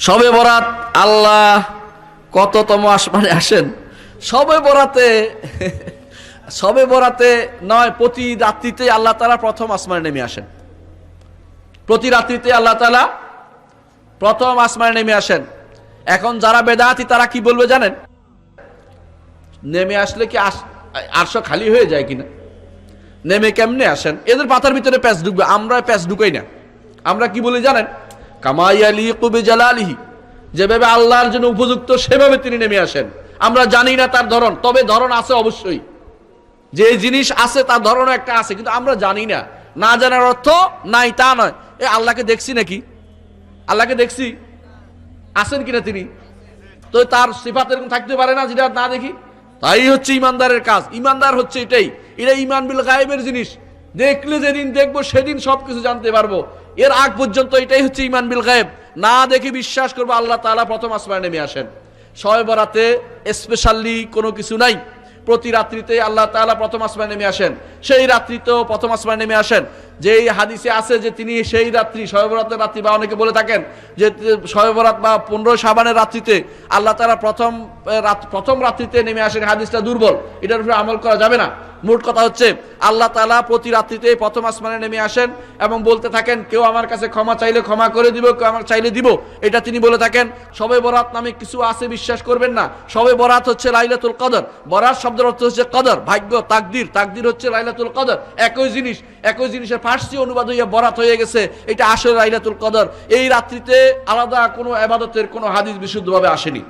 শবে বরাত আল্লাহ কততম আসমানে আসেন? শবে বরাতে শবে বরাতে নয়, প্রতি রাত্রিতে আল্লাহ তাআলা প্রথম আসমানে নেমে আসেন। প্রতি রাত্রিতে আল্লাহ তাআলা প্রথম আসমানে নেমে আসেন। এখন যারা বেদাতি তারা কি বলবে জানেন? নেমে আসলে কি আরশ খালি হয়ে যায় কিনা? নেমে কেমনে আসেন? এদের পাতার ভিতরে প্যাঁচ ঢুকবে, আমরা প্যাঁচ ঢুকাই না। আমরা কি বলি জানেন? কামা ইয়ালিকু বিজালালিহি, যেভাবে আল্লাহর জন্য উপযুক্ত সেভাবে তিনি নেমে আসেন। আমরা জানি না তার ধরন, তবে ধরন আছে অবশ্যই। যে জিনিস আছে তার ধরনও একটা আছে, কিন্তু আমরা জানি না। না জানার অর্থ নাই তা নয়। এ আল্লাহকে দেখছি নাকি? আল্লাহকে দেখছি? আছেন কিনা তিনি? তো তার সিফাত এরকম থাকতে পারে না যেটা না দেখি? তাই হচ্ছে ইমানদারের কাজ। ইমানদার হচ্ছে এটাই, এটা ইমান বিল গায়েবের জিনিস। দেখলে যেদিন দেখবো সেদিন সবকিছু জানতে পারবো। এর আগ পর্যন্ত এটাই হচ্ছে ইমান বিল গায়েব। না দেখে বিশ্বাস করবো আল্লাহ তাআলা প্রথম আসমানে নেমে আসেন। শবে বরাতে স্পেশালি কোনো কিছু নাই। প্রতি রাত্রিতে আল্লাহ তাআলা প্রথম আসমানে নেমে আসেন। সেই রাত্রিতেও প্রথম আসমানে নেমে আসেন। যেই হাদিসে আছে যে তিনি সেই রাত্রি, শবে বরাতের রাত্রি, বা অনেকে বলে থাকেন যে শবে বরাত বা 15 শাবানের রাত্রিতে আল্লাহ তাআলা প্রথম রাত্রিতে নেমে আসেন, হাদিসটা দুর্বল, এটার উপরে আমল করা যাবে না। মোট কথা হচ্ছে আল্লাহ তাআলা প্রতি রাত্রিতে প্রথম আসমানে নেমে আসেন এবং বলতে থাকেন, কেউ আমার কাছে ক্ষমা চাইলে ক্ষমা করে দিব, কেউ আমার চাইলে দিব। এটা তিনি বলে থাকেন। শবে বরাত নামে কিছু আছে, বিশ্বাস করবেন না। শবে বরাত হচ্ছে লাইলাতুল কদর। বরাত শব্দের অর্থ হচ্ছে কদর, ভাগ্য, তাকদির। তাকদির হচ্ছে লাইলাতুল কদর। একই জিনিস, একই জিনিসের ফার্সি অনুবাদ হইয়া বরাত হয়ে গেছে। এটা আসলে লাইলাতুল কদর। এই রাত্রিতে আলাদা কোনো ইবাদতের কোনো হাদিস বিশুদ্ধভাবে আসেনি।